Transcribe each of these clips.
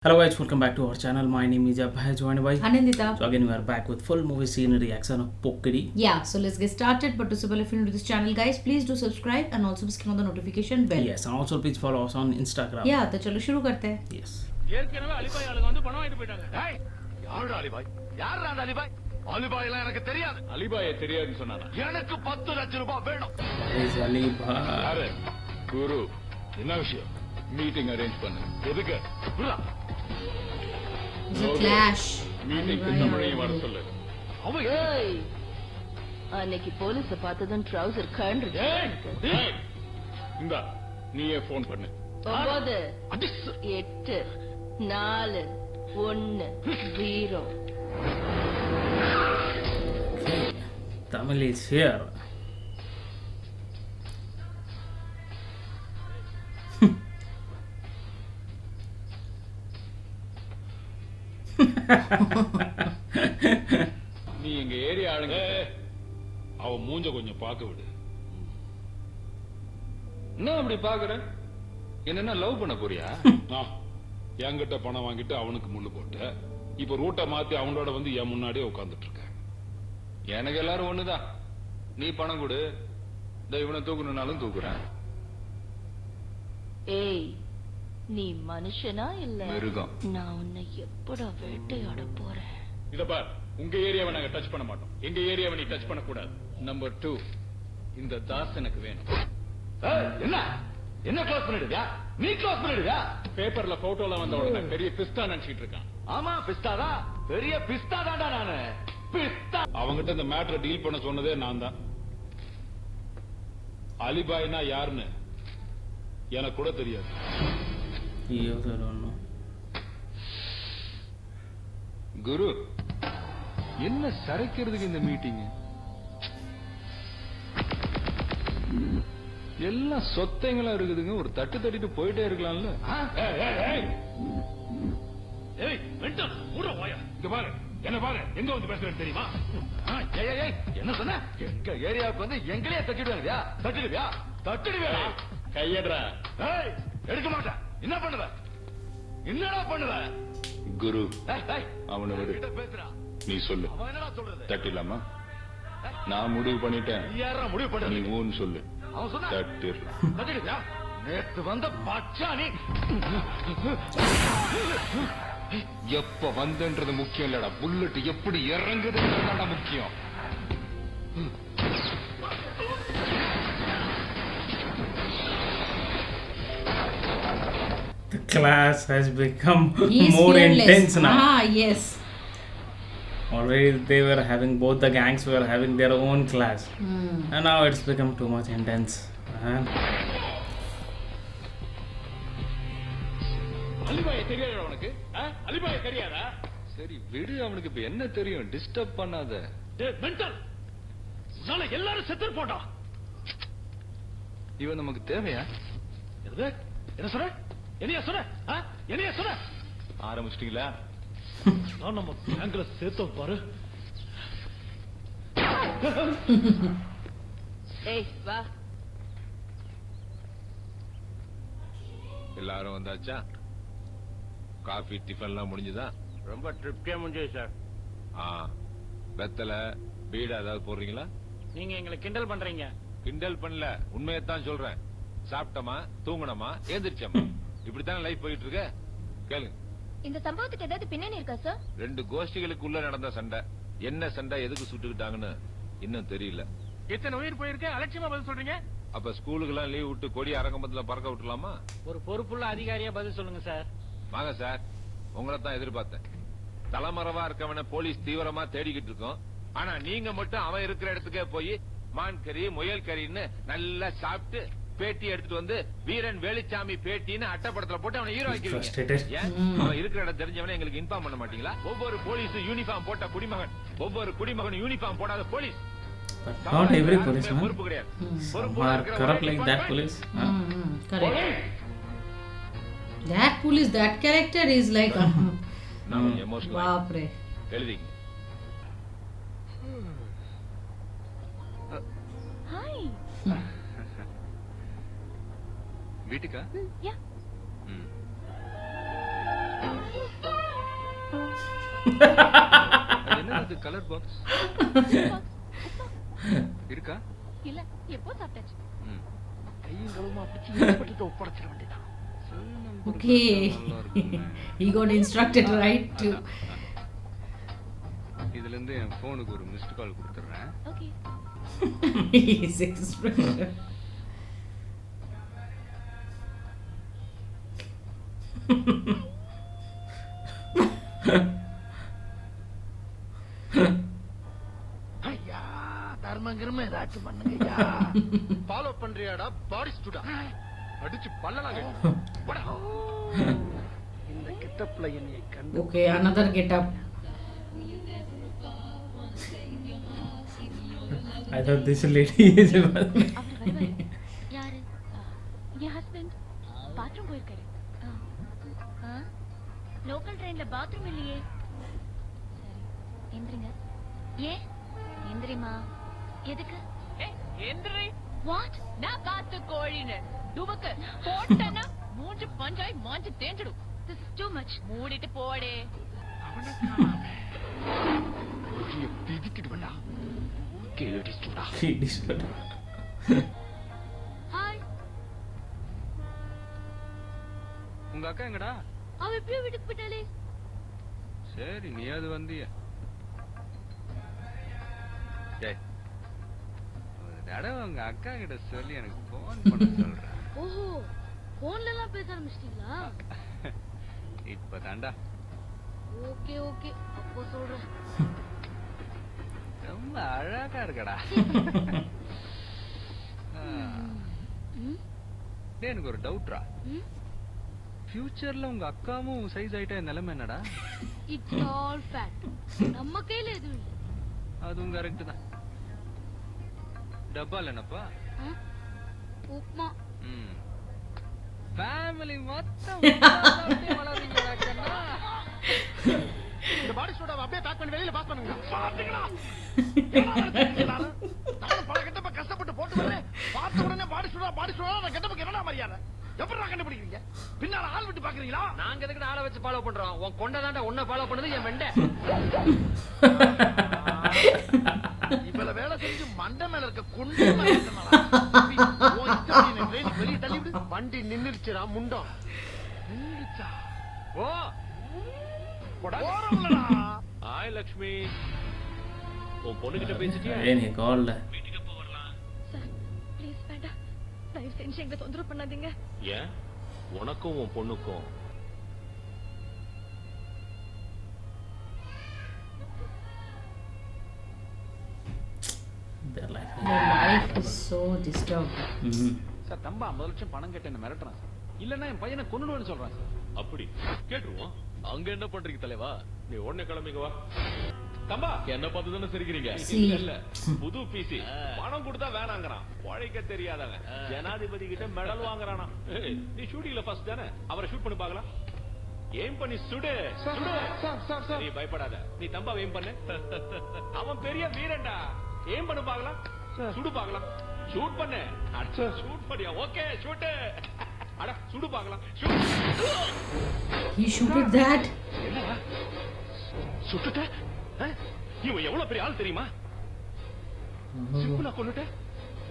Hello guys, welcome back to our channel. My name is Abhay, joined by Anandita. So again we are back with full movie scene reaction of Pokkiri. Yeah, so let's get started. But to support if you're new to this channel, guys, please do subscribe and also click on the notification bell. Yes, and also please follow us on Instagram. Yeah, तो चलो शुरू करते हैं. Yes. ஏற்கனவே அலிபாய் ஆளுங்க வந்து பணம் வாங்கிட்டு போயிட்டாங்க. டேய், யாருடா அலிபாய்? யாருடா அந்த அலிபாய்? அலிபாய் எல்லாம் எனக்கு தெரியாது. அலிபாயை தெரியாதுன்னு சொன்னானா? எனக்கு 10 லட்சம் ரூபாய் வேணும். Is Ali Bhai? யாரு? குரு. என்ன விஷயம்? மீட்டிங் அரேஞ்ச் பண்ணு. எதுக்கு? புரா. It's a clash. மீட்டிங்க்கு தமிழையும் வர சொல்லு. அவன் ஏய் அன்னைக்கு போலீஸ பார்த்ததும் ட்ரவுசர் கழண்டுச்சு ஏய் இந்தா நீயே ஃபோன் பண்ணு. 9 அடிஸ் 8 4 1 0 Okay. Tamil is here. நீ எங்க ஏரியா ஆளுங்க அவ மூஞ்ச கொஞ்சம் பார்க்க விடு. என்ன அப்படி பாக்குற? என்ன லவ் பண்ண போறியா? என்கிட்ட பணம் வாங்கிட்டு அவனுக்கு முள்ளு போட்ட. இப்ப ரூட்டை மாத்தி அவனோட வந்து என் முன்னாடியே உட்கார்ந்துட்டு இருக்க. எனக்கு எல்லாரும் ஒண்ணுதான். நீ பணம் கொடு, இவனை தூக்கணும்னாலும் தூக்குறேன். ஏய் நீ மனுஷனா இல்ல மிருகம். நான் உன்னை எப்படா வேட்டையாட போறேன். இத பார், உங்க ஏரியாவை நாங்க டச் பண்ண மாட்டோம். எங்க ஏரியாவை நீ டச் பண்ண கூடாது. நம்பர் 2, இந்த தாஸ் எனக்கு வேணும். என்ன என்ன க்ளோஸ் பண்ணிடுவியா? நீ க்ளோஸ் பண்ணிடுவியா? பேப்பர்ல போட்டோல வந்த உடனே பெரிய பிஸ்தா நினைச்சிட்டு இருக்கான். ஆமா பிஸ்தாதா, பெரிய பிஸ்தா தான்டா நானு. பிஸ்தா. அவங்கிட்ட இந்த மேட்டரை டீல் பண்ண சொன்னதே நான் தான். அலிபாய்னா யாருன்னு எனக்கு கூட தெரியாது. He also don't know. குரு, என்ன சரைக்கிறதுக்கு இந்த மீட்டிங்? எல்லாம் சொத்தைங்களா இருக்குதுங்க. ஒரு தட்டு தட்டிட்டு போயிட்டே இருக்கலாம்ல. இங்க பாரு, என்ன பாரு, எங்க வந்து பேசுறேன்னு தெரியுமா? என்ன சொன்ன? எங்க ஏரியாவுக்கு வந்து எங்களையே தட்டிடுவாங்க. தட்டிடுவியா? தட்டிடுவியா? கையடுறா. எடுக்க மாட்டேன். என்ன பண்ணுவ? என்னடா பண்ணுவ? குரு, அவனை விடு. நீ சொல்லு, தட்டிடலாமா? நான் முடிவு பண்ணிட்டேன். முடிவு பண்ண நீ ஊன்னு சொல்லு. தட்டிடலாம். நேத்து வந்த பச்சானி எப்ப வந்தன்றது முக்கியம் இல்லடா, புல்லட் எப்படி இறங்குதுன்றதுதான் முக்கியம். The class has become He's more fearless. intense now. Ah, yes. Already they were having, both the gangs were having their own class. Hmm. And now it's become too much intense. அலிபாய தெரியாதா உனக்கு? அலிபாய தெரியாதா? சரி விடு, அவனுக்கு இப்ப என்ன தெரியும்? Disturb பண்ணாத. மென்டல், உன்னால எல்லாரும் செத்து போட்டா. இவன் நமக்கு தேவையா? என்ன சொல்ற? என்னையா சொல்ற? என்னையா சொல்ற? ஆரம்பிச்சிட்டீங்களா? நான் நம்ம பேங்க்ல சேர்த்தோம் பாரு. ஏய் வா. எல்லாரும் வந்தாச்சா? காஃபி டிஃபன்லாம் முடிஞ்சுதா? ரொம்ப ட்ரிப்கே முடிஞ்சது சார். வெத்தலை பீடா ஏதாவது போடுறீங்களா? நீங்க எங்களை கிண்டல் பண்றீங்க. கிண்டல் பண்ணல, உண்மையத்தான் சொல்றேன். சாப்பிட்டமா, தூங்கணுமா, ஏந்திரிச்சமா, இப்படித்தானே லைஃப் போயிட்டு இருக்க. கேளுங்க. இந்த சம்பவத்துக்கு ஏதாவது பின்னணி இருக்கா சார்? 2 கோஷ்டிகளுக்குள்ள நடந்த சண்டை. என்ன சண்டை, எதுக்கு சுட்டுக்கிட்டாங்கன்னு இன்னும் தெரியல. எத்தனை உயிர் போயிருக்கு, அலட்சியமா பதில் சொல்றீங்க. அப்ப ஸ்கூலுக்கு எல்லாம் லீவ் விட்டு கொடி அரங்கமத்துல பறக்க விட்டுலாமா? ஒரு பொறுப்புள்ள அதிகாரியா பதில் சொல்லுங்க சார். வாங்க சார், உங்களை தான் எதிர்பார்த்தேன். தலைமறைவா இருக்கவன போலீஸ் தீவிரமா தேடிக்கிட்டு இருக்கோம். ஆனா நீங்க மட்டும் அவன் இருக்கிற இடத்துக்கே போய் மான் கறி, முயல் கறின்னு நல்லா சாப்பிட்டு பேட்டி எடுத்துட்டு வந்து வீரன் வேலுச்சாமி பேட்டின்னு அட்டப்படத்துல போட்டு அவனை ஹீரோ Frustrated. அவன் இருக்கிற இடம் தெரிஞ்சவனே எங்களுக்கு இன்ஃபார்ம் பண்ண மாட்டீங்களா? ஒவ்வொரு போலீஸும் யூனிஃபார்ம் போட்ட குடிமகன், ஒவ்வொரு குடிமகனும் யூனிஃபார்ம் போடாத police. But not every policeman. பொறுப்பு கிடையாது. Some are corrupt like that police. Correct. That police, that character is like நான் எமோஷனல் बापरे. எழுதிங்க. ஹாய். வீட்டுக்கா? யா. ம். என்னது கலர் பாக்ஸ் இருக்கா? இல்ல எப்போ சாப்பிட்டாச்சு. ம். கையும் கழுவுமா பிடிச்சி பட்டு ஒப்படைச்சிட வேண்டியதான். Cell number Okay. நல்லா இருக்குமே. He got instructed right to. இதுல இருந்து என் போனுக்கு ஒரு மிஸ்ட் கால் கொடுத்துறேன். ஓகே. His expression. ஐயா தர்மங்கிரம ஏதாச்சும் பண்ணுங்கய்யா. ஃபாலோ பண்றியாடா பாடி ஸ்டூடா? அடிச்சு பல்லலாம் போடா. இந்த கெட்டப்ல என்னைய கண்டு Okay, another get up. I thought this lady is. அவர் வருவாரு. யாரு? என் ஹஸ்பண்ட் பாத்ரூம் போயிருக்காரு. லோக்கல் ட்ரெயின்ல பாத்ரூம் இல்லையே. சரி எந்திரிங்க. ஏன் எந்திரிமா? எதுக்கு? எந்திரி. வாட்? நான் காத்து கோழின்னு துவக்கு போட்டனா மூஞ்சு பஞ்சாய் மாஞ்சு தேஞ்சிடும். This is too much. மூடிட்டு போடே. பிதிக்கிட்டு வேண்டா கேடி ஸ்டூடா. ஹாய். உங்க அக்கா எங்கடா? அவ எப்படியோ வீட்டுக்கு போயிட்டாளே. சரி நீ அது வந்திய. டேய் ஒரு தடவை உங்க அக்கா கிட்ட சொல்லி எனக்கு போன் பண்ண சொல்றேன். ஓஹோ போன்ல எல்லாம் பேச ஆரம்பிச்சிட்டீங்களா? இப்பதான்டா. ஓகே ஓகே அப்போ சொல்றேன். ரொம்ப அழகா இருக்கடா. டேய் எனக்கு ஒரு டவுட்ரா. ஃபியூச்சர்ல உங்க அக்காவும் சைஸ் ஆயிட்டா நிலைமை என்னடா? It's all fate. நம்ம கையில எதுவும் இல்ல. அதுவும் கரெக்ட் தான். டப்பால என்னப்பா? உப்மா. ஃபேமிலி மொத்தம் வளர்றீங்களா கண்ணா? இந்த பாடி ஸ்டூடாவை அப்படியே பேக் பண்ணி வெளியில பாஸ் பண்ணுங்க. பாத்தீங்களா? நான் பல கெட்டப்ப கஷ்டப்பட்டு போட்டு வரேன். பார்த்த உடனே பாடி ஸ்டூடா நான் கெட்டப்ப என்னடா மரியாதை? எப்படி கண்டுபிடிக்கிறீங்க? பின்னால ஆள் விட்டு பாக்குறீங்களா? நாங்க எதுக்கு ஆளை வச்சு ஃபாலோ பண்றோம்? உன் கொண்டதாண்டா உன்னை ஃபாலோ பண்ணது என் வெண்டை. இவ்வளவு வேலை செஞ்சு மண்டை மேல இருக்க குண்டு வெளியே தள்ளிவிடு. வண்டி நின்னுருச்சுடா முண்டம். நின்னுச்சா? ஓ போறோம்லடா. ஹாய் லக்ஷ்மி. உன் பொண்ணுகிட்ட பேசிட்டியா? Again he called. வீட்டுக்கு போறலாம். சார் ப்ளீஸ் வேண்டாம். தயவு செஞ்சு எங்களை தொந்தரவு பண்ணாதீங்க. ஏன் உனக்கும் உன் பொண்ணுக்கும் Their life. Their life is so disturbed. Sir Thamba 50 லட்சம் பணம் கேட்டு என்ன மிரட்டுறான் சார். இல்லன்னா என் பையனை கொன்னுடுவேன்னு சொல்றான் சார். அப்படி கேட்டுருவோம். அங்க என்ன பண்றீங்க தலைவா? நீ உடனே கிளம்பிங்க வா. தம்பா என்ன பார்த்து தானே சிரிக்கிறீங்க? இல்ல புது பிசி பணம் கொடுத்தா வேணாங்கறான். உழைக்க தெரியாதவங்க. ஜனாதிபதி கிட்ட மெடல் வாங்குறானா? நீ ஷூட்டிங்ல ஃபர்ஸ்ட் தானே? அவரை ஷூட் பண்ணி பார்க்கலாம். ஏம் பண்ணி சுடு சுடு. நீ பயப்படாத. நீ தம்பா ஏம் பண்ணு. அவன் பெரிய வீரன்டா. ஏம் பண்ணு பார்க்கலாம். சுடு பார்க்கலாம். ஷூட் பண்ணு. ஷூட் பண்ணியா? Okay shoot. அட சுடு பார்க்கலாம். He shooted that. சுட்டுட்ட? இவன் எவ்வளவு பெரிய ஆள் தெரியுமா? சிம்பிளா கொன்னுட்ட?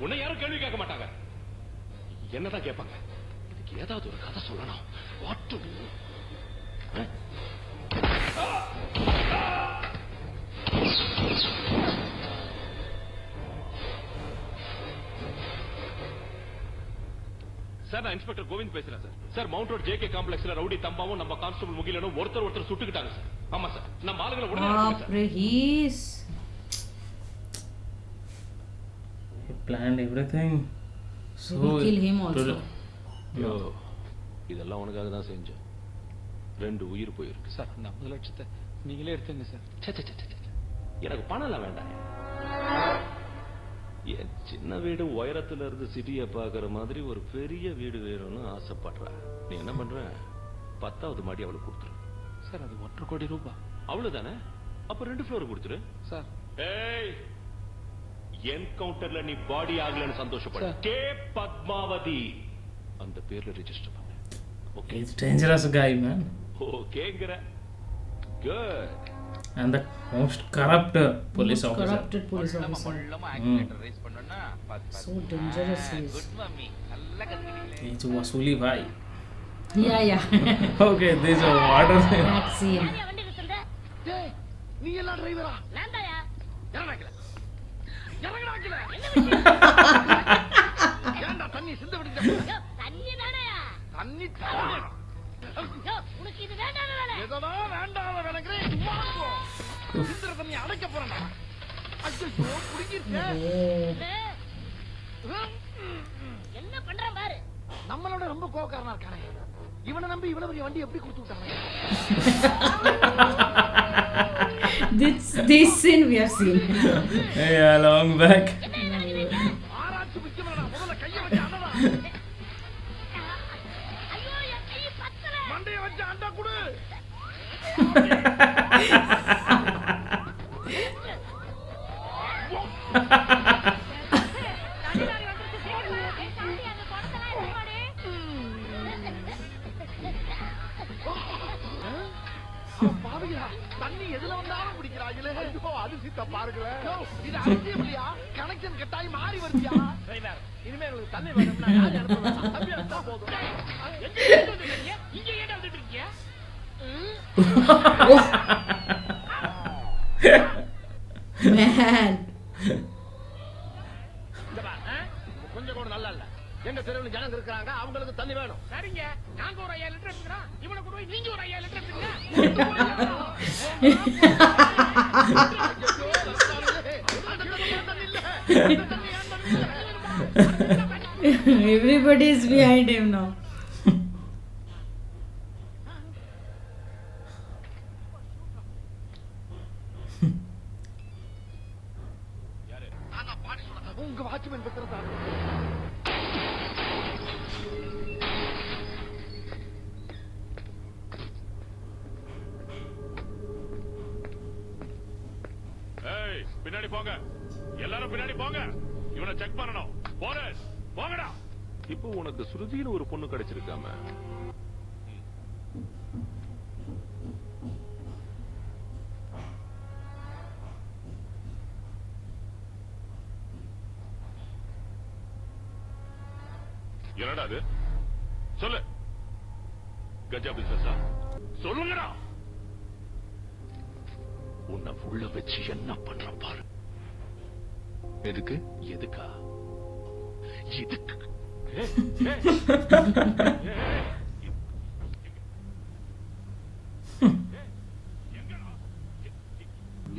உன்னை யாரும் கேள்வி கேட்க மாட்டாங்க. என்னதான் கேட்பாங்க? இதுக்கு ஏதாவது ஒரு கதை சொல்லணும். What to do? சார் நான் இன்ஸ்பெக்டர் கோவிந்த் பேசுறேன் sir. Sir Mount Road JK காம்ப்ளெக்ஸ்ல ரவுடி தம்பாவும் நம்ம கான்ஸ்டபிள் முகிலனும் ஒருத்தர் சுட்டுக்கிட்டாங்க சார். ஆமா சார். நம்ம ஆளுங்களை உடனே அனுப்புங்க sir. He's He planned everything. He will kill him also. யோ இதெல்லாம் உனக்காக தான் செஞ்சேன். 2 உயிர் போயிருக்கு சார் அந்த 50 லட்சத்தை நீங்களே எடுத்துங்க சார். எனக்கு பணம் எல்லாம் வேண்டாம். என் சின்ன வீடு உயரத்துல இருந்து சிட்டியை பாக்குற மாதிரி ஒரு பெரிய வீடு வேணும்னு ஆசைப்படுறேன். நீ என்ன பண்ற? 10வது மாடி அவளுக்கு கொடுத்துரு. சார் அது 1.5 கோடி ரூபாய். அவ்வளவுதானே? அப்ப 2 ஃப்ளோர் கொடுத்துரு. சார் ஏய் என்கவுண்டர்ல நீ பாடி ஆகலன்னு சந்தோஷப்படு. சார். கே பத்மாவதி அந்த பேர்ல ரெஜிஸ்டர் பண்ணு. Okay He's a dangerous guy, man. ஓகேங்கற. Good. and the most corrupt police Most officer. corrupted police நம்ம officer. மொள்ளமா ஆக்சிலேட்டர் ரேஸ் பண்ணோம்னா So dangerous he is. Good mummy நல்லா கத்துக்கிட்டீங்களே. He's wasuli bhai. Yeah. Okay, this is water. That scene. வண்டி நிறுத்துங்க டேய் நீ எல்லாம் டிரைவரா நான் தாயா இறங்கடா ஏன்டா தண்ணி சிந்த விடுங்க தண்ணி தானயா தண்ணி உனக்கு இது வேண்டாம் வேலை எதனா வேண்டாம் விளங்குறேன் சிந்திர தண்ணி அடைக்க போறேன்டா ஐயோ குடிக்கிருச்சே என்ன பண்றான் பாரு நம்மளோட ரொம்ப கோவக்காரனா இருக்கானே இவனை நம்பி இவ்வளவு பெரிய வண்டி எப்படி கொடுத்து விட்டாங்க This scene we have seen. Yeah, long back. ஆராய்ச்சி முக்கியமா முதல்ல கையை வச்சு அண்ணா ஐயோ என் கை பத்தல மண்டையை வச்சு அண்டா குடு பாவியா தண்ணி எதுல வந்தாலும் குடிக்கிறாங்களே ஐயோ அது சீத்தா பாருங்களேன் இது அதிசயம் இல்லையா கனெக்ஷன் கட்டாயி மாறி வருதியா இனிமே உங்களுக்கு தண்ணி வேணும்னா யாரு அனுப்புவேன் தம்பி அனுப்பா போதும் இங்க ஏன் வந்துட்டு இருக்கீங்க Man. இந்த பாரு, கொஞ்சம் கூட நல்லா இல்ல எங்க தெருவில் ஜனங்க இருக்கிறாங்க அவங்களுக்கு தண்ணி வேணும் சரிங்க நாங்க ஒரு 5000 லிட்டர் எடுத்துக்கிறோம் இவனை கொண்டு போய் நீங்க ஒரு 5000 லிட்டர் எடுத்துங்க Everybody is behind him now. உங்க வாட்ச்மேன் பத்திரத்தா ஏய் பின்னாடி போங்க எல்லாரும் பின்னாடி போங்க இவனை செக் பண்ணணும் போலீஸ் போங்கடா இப்போ உனக்கு சுருதின்னு ஒரு பொண்ணு கிடைச்சிருக்காம என்னடா அது சொல்லு கஞ்சா பிசினஸா சொல்லுங்கடா உன்னை உள்ள வச்சு என்ன பண்ற பாரு எதுக்கு எதுக்கா எதுக்கு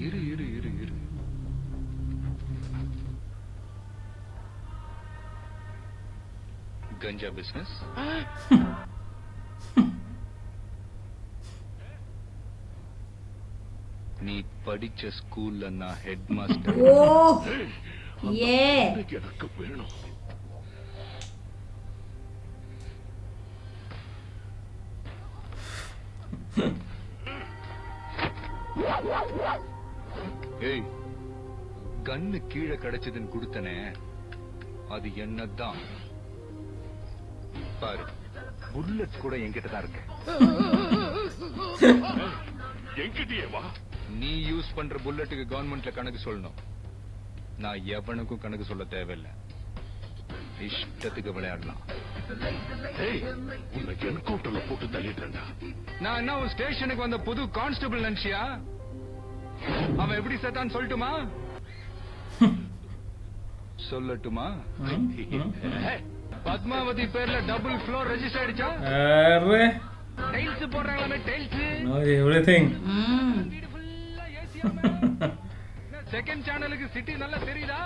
இரு இரு இரு இரு கஞ்சா பிசினஸ் நீ படிச்ச ஸ்கூல்ல நான் ஹெட் மாஸ்டர் Oh. Yeah. எனக்கு வேணும் ஏய் கண்ணு கீழே கிடைச்சதுன்னு கொடுத்தனே அது என்னதான் பாரு புல்லட் கூட என்கிட்ட தான் இருக்கு என்கிட்டயே வா நீ யூஸ் பண்ற புல்லட்டுக்கு கவர்மெண்ட்ல கணக்கு சொல்லணும் நான் எவனுக்கும் கணக்கு சொல்ல தேவையில்லை இஷ்டத்துக்கு விளையாடலாம் ஏய் உன்னை என்கவுண்டர்ல போட்டு தள்ளிட்டேன்டா நான் என்ன ஒரு ஸ்டேஷனுக்கு வந்த புது கான்ஸ்டபிள் நினைச்சியா அவன் எப்படி செத்தான்னு சொல்லட்டுமா சொல்லட்டுமா பத்மாவதி பேர்ல டபுள் ஃப்ளோர் ரெஜிஸ்டர் ஆயிடுச்சா Arre. டைல்ஸ் போடுறாங்களே டைல்ஸ் Knows everything. வீடு ஃபுல்லா ஏசி செகண்ட் சேனலுக்கு சிட்டி நல்லா தெரியுதா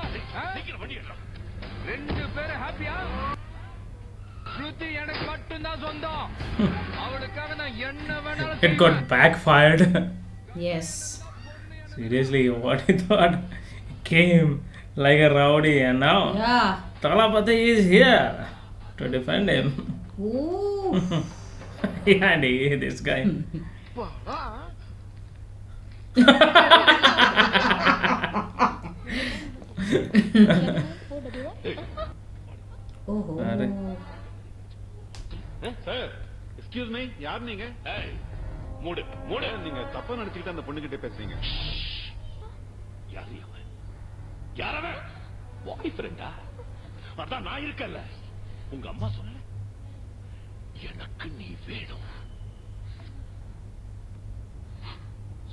சீக்கிரம் வண்டி எடுறா ரெண்டு பேரும் ஹாப்பியா ஸ்ருதி எனக்கு மட்டும்தான் சொந்தம் அவளுக்காக நான் என்ன வேணாலும் It got backfired. Yes. Seriously, what he thought? He came like a rowdy, and now Yeah. Talapati is here to defend him. Ooh. And this guy. Oh. Arre. Sir excuse me யார் நீங்க ஏய் மூடு மூடு. நீங்க தப்பா நினைச்சுக்கிட்டு அந்த பொண்ணுகிட்ட பேசுறீங்க. யாரு அவன்? யாரவன்? பாய் ஃப்ரெண்டா? அதான் நான் இருக்கல. உங்க அம்மா சொல்லல, எனக்கு நீ வேணும்.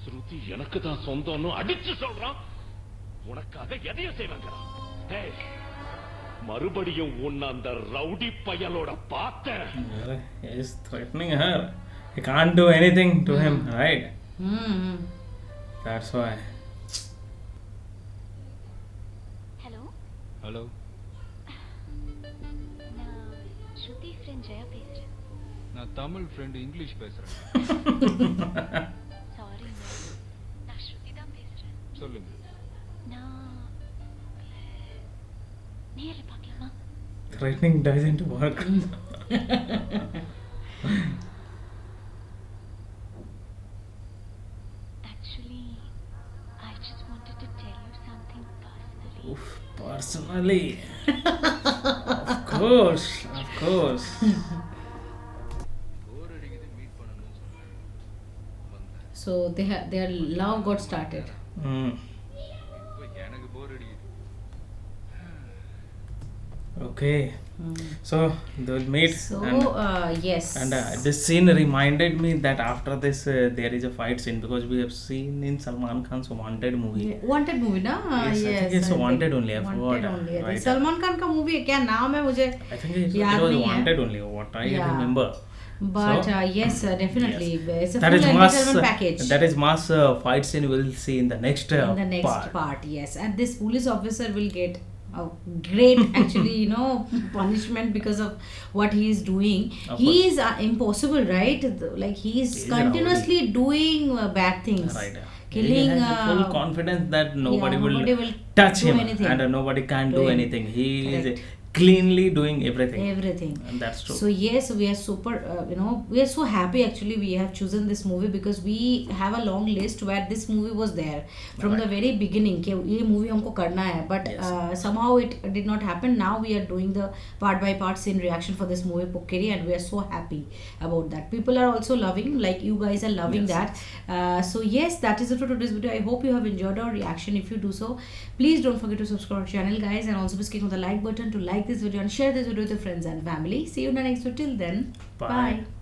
ஸ்ருதி எனக்கு தான் சொந்தம்னு அடிச்சு சொல்றான். உனக்காக எதையும் செய்வாங்கிறான். மறுபடியும் உன்ன அந்த ரவுடி பயலோட பார்த்தேன். He is threatening her. He can't do anything to him, right? That's why. Hello, hello, நான் ஸ்ருதி ஃப்ரெண்ட் ஜெயா பேசுறேன். நான் தமிழ் ஃப்ரெண்டு இங்கிலீஷ் பேசுறேன். சாரி, நான் ஸ்ருதி தான் பேசுறேன். சொல்லுங்க. நான் நேரில் பார்க்கலாமா? Threatening doesn't work. Actually, I just wanted to tell you something personally. Oof, personally. Of course, of course. போர் அடிக்குது, மீட் பண்ணணும்னு சொன்னேன். வந்தேன். So their love got started. இப்போ எனக்கு போர் அடிக்குது. Okay. So they'll meet. So and yes. And this scene reminded me that after this there is a fight scene, because we have seen in Salman Khan's Wanted movie. Wanted movie ना? Yes, I think it's Wanted only. I forgot. Wanted only. Right. Salman Khan का movie है, क्या नाम है मुझे I think it याद was नहीं है. Wanted only. What I Yeah. remember. But So, yes, definitely. yes. It's a That full is mass. entertainment package. That is mass fight scene we'll see in the next in the next part. part, yes. And this police officer will get a great actually punishment because of what he is doing. Of He course. is impossible, right? Like he is He is continuously doing bad things. Right. Killing, He has full confidence that nobody will touch do him, anything. and nobody can do Doing. anything. He Correct. is cleanly doing everything. Everything. And that's true. So yes, we are super we are so happy actually we have chosen this movie, because we have a long list where this movie was there from the very beginning कि ये movie हमको करना है, but Yes. somehow it did not happen. Now we are doing the part by part scene reaction for this movie Pokkeri, and we are so happy about that. People are also loving, like you guys are loving Yes. that. So yes, that is it for today's video. I hope you have enjoyed our reaction. If you do so, please don't forget to subscribe our channel, guys, and also please click on the like button to like this video and share this video with your friends and family. See you in the next video. Till then, Bye. bye.